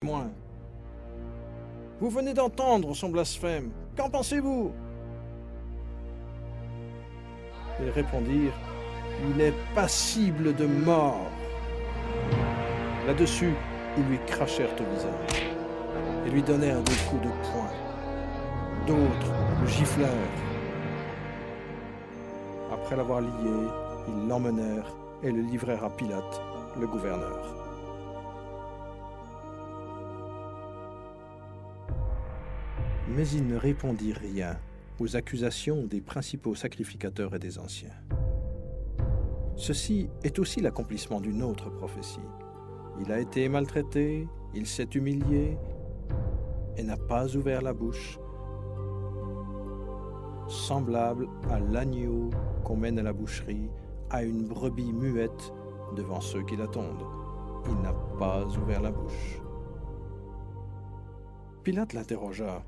témoins. Vous venez d'entendre son blasphème. Qu'en pensez-vous? Ils répondirent, il est passible de mort. Là-dessus, ils lui crachèrent au visage et lui donnèrent des coups de poing. D'autres le giflèrent. Après l'avoir lié, ils l'emmenèrent et le livrèrent à Pilate, le gouverneur. Mais il ne répondit rien aux accusations des principaux sacrificateurs et des anciens. Ceci est aussi l'accomplissement d'une autre prophétie. Il a été maltraité, il s'est humilié et n'a pas ouvert la bouche, semblable à l'agneau qu'on mène à la boucherie, à une brebis muette devant ceux qui l'attendent. Il n'a pas ouvert la bouche. Pilate l'interrogea.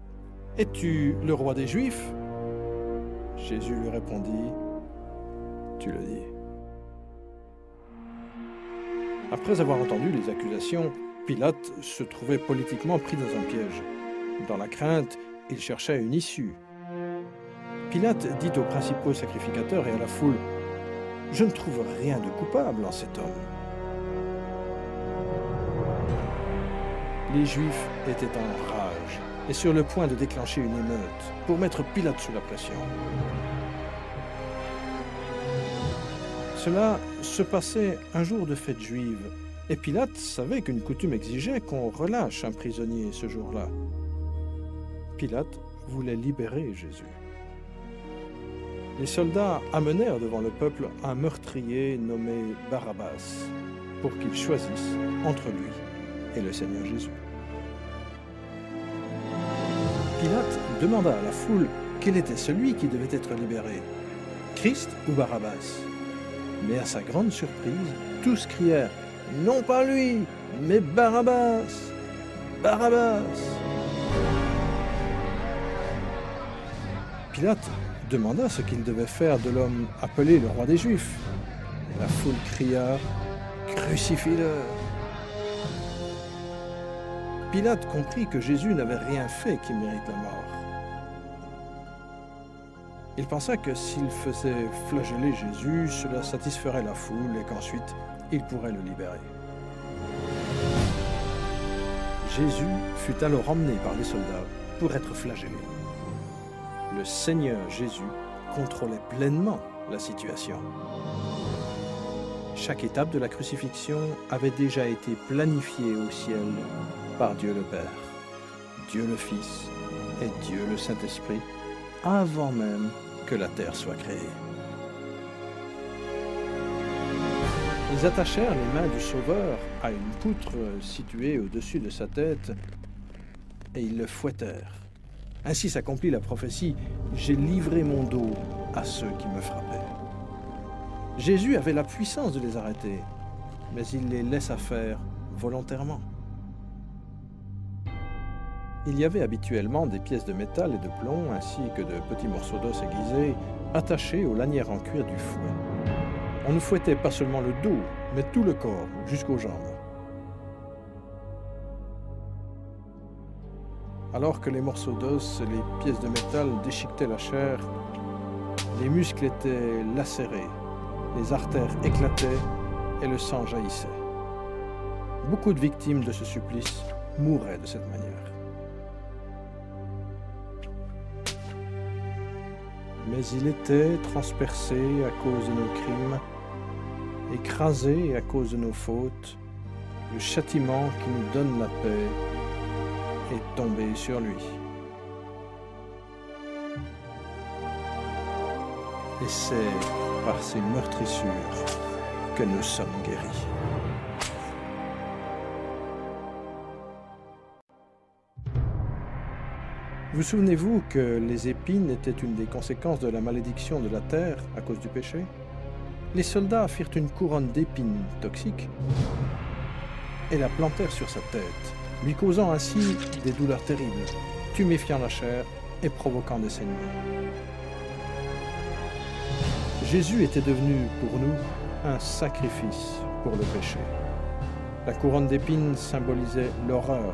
« Es-tu le roi des Juifs ?» Jésus lui répondit, « Tu le dis. » Après avoir entendu les accusations, Pilate se trouvait politiquement pris dans un piège. Dans la crainte, il cherchait une issue. Pilate dit aux principaux sacrificateurs et à la foule, « Je ne trouve rien de coupable en cet homme. » Les Juifs étaient en rage et sur le point de déclencher une émeute pour mettre Pilate sous la pression. Cela se passait un jour de fête juive, et Pilate savait qu'une coutume exigeait qu'on relâche un prisonnier ce jour-là. Pilate voulait libérer Jésus. Les soldats amenèrent devant le peuple un meurtrier nommé Barabbas, pour qu'il choisisse entre lui et le Seigneur Jésus. Pilate demanda à la foule quel était celui qui devait être libéré, Christ ou Barabbas. Mais à sa grande surprise, tous crièrent « Non pas lui, mais Barabbas! Barabbas !» Pilate demanda ce qu'il devait faire de l'homme appelé le roi des Juifs. La foule cria « Crucifie-le !» Pilate comprit que Jésus n'avait rien fait qui mérite la mort. Il pensa que s'il faisait flageller Jésus, cela satisferait la foule et qu'ensuite, il pourrait le libérer. Jésus fut alors emmené par les soldats pour être flagellé. Le Seigneur Jésus contrôlait pleinement la situation. Chaque étape de la crucifixion avait déjà été planifiée au ciel par Dieu le Père, Dieu le Fils et Dieu le Saint-Esprit, avant même que la terre soit créée. Ils attachèrent les mains du Sauveur à une poutre située au-dessus de sa tête et ils le fouettèrent. Ainsi s'accomplit la prophétie « J'ai livré mon dos à ceux qui me frappaient ». Jésus avait la puissance de les arrêter, mais il les laissa faire volontairement. Il y avait habituellement des pièces de métal et de plomb, ainsi que de petits morceaux d'os aiguisés, attachés aux lanières en cuir du fouet. On ne fouettait pas seulement le dos, mais tout le corps, jusqu'aux jambes. Alors que les morceaux d'os et les pièces de métal déchiquetaient la chair, les muscles étaient lacérés, les artères éclataient et le sang jaillissait. Beaucoup de victimes de ce supplice mouraient de cette manière. Mais il était transpercé à cause de nos crimes, écrasé à cause de nos fautes. Le châtiment qui nous donne la paix est tombé sur lui. Et c'est par ces meurtrissures que nous sommes guéris. Vous souvenez-vous que les épines étaient une des conséquences de la malédiction de la terre à cause du péché? Les soldats firent une couronne d'épines toxiques et la plantèrent sur sa tête, lui causant ainsi des douleurs terribles, tuméfiant la chair et provoquant des saignements. Jésus était devenu pour nous un sacrifice pour le péché. La couronne d'épines symbolisait l'horreur